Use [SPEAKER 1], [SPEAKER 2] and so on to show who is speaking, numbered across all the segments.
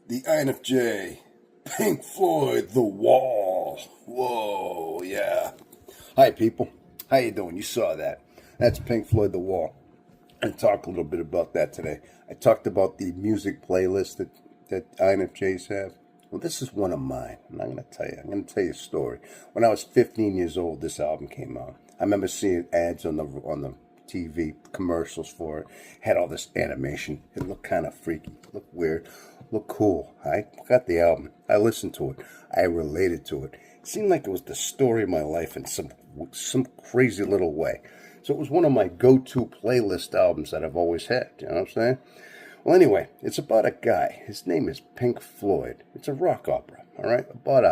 [SPEAKER 1] The INFJ, Pink Floyd, The Wall. Whoa, yeah. Hi, people. How you doing? You saw that. That's Pink Floyd, The Wall. I talked a little bit about that today. I talked about the music playlist that INFJs have. Well, this is one of mine, and I'm going to tell you a story. When I was 15 years old, this album came out. I remember seeing ads on the TV, commercials for it. Had all this animation. It looked kind of freaky, looked weird, looked cool. I got the album. I listened to it. I related to it. It seemed like it was the story of my life in some crazy little way. So it was one of my go-to playlist albums that I've always had. You know what I'm saying? Well, anyway, it's about a guy. His name is Pink Floyd. It's a rock opera, all right? About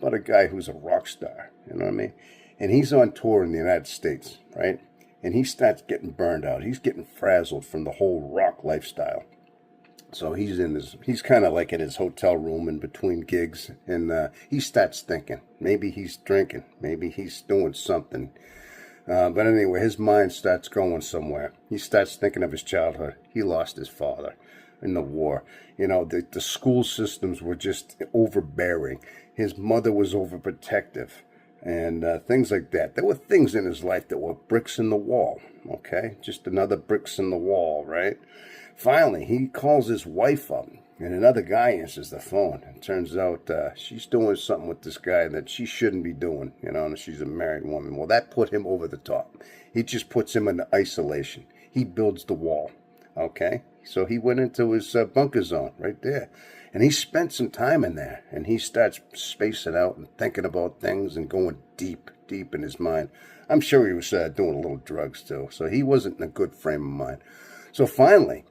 [SPEAKER 1] a guy who's a rock star, you know what I mean? And he's on tour in the United States, right? And he starts getting burned out. He's getting frazzled from the whole rock lifestyle. So he's kind of like in his hotel room in between gigs, and he starts thinking. Maybe he's drinking. Maybe he's doing something. But anyway, his mind starts going somewhere. He starts thinking of his childhood. He lost his father in the war. You know, the school systems were just overbearing. His mother was overprotective and things like that. There were things in his life that were bricks in the wall, okay? Just another bricks in the wall, right? Finally, he calls his wife up, and another guy answers the phone. It turns out she's doing something with this guy that she shouldn't be doing, you know, and she's a married woman. Well, that put him over the top. He just puts him into isolation. He builds the wall, okay? So he went into his bunker zone right there, and he spent some time in there, and he starts spacing out and thinking about things and going deep, deep in his mind. I'm sure he was doing a little drugs, too, so he wasn't in a good frame of mind. So finally,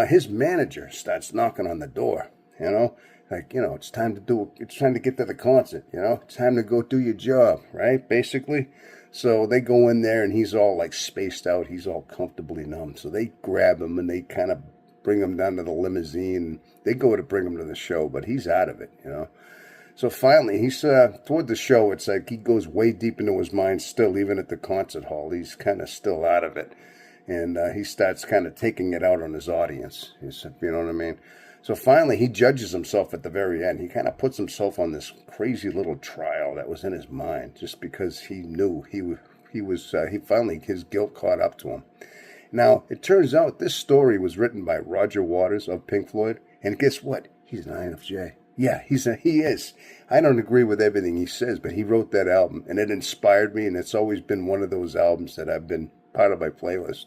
[SPEAKER 1] his manager starts knocking on the door, you know, like, you know, it's time to get to the concert, you know, it's time to go do your job, right, basically. So they go in there, and he's all, like, spaced out, he's all comfortably numb, so they grab him, and they kind of bring him down to the limousine. They go to bring him to the show, but he's out of it, you know. So finally, he's toward the show, it's like he goes way deep into his mind still, even at the concert hall, he's kind of still out of it. And he starts kind of taking it out on his audience. You know what I mean? So finally, he judges himself at the very end. He kind of puts himself on this crazy little trial that was in his mind, just because he knew he finally, his guilt caught up to him. Now, it turns out this story was written by Roger Waters of Pink Floyd, and guess what? He's an INFJ. Yeah, he is. I don't agree with everything he says, but he wrote that album, and it inspired me, and it's always been one of those albums that I've been part of my playlist.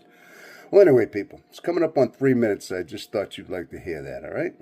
[SPEAKER 1] Well, anyway, people, it's coming up on 3 minutes. I just thought you'd like to hear that, all right?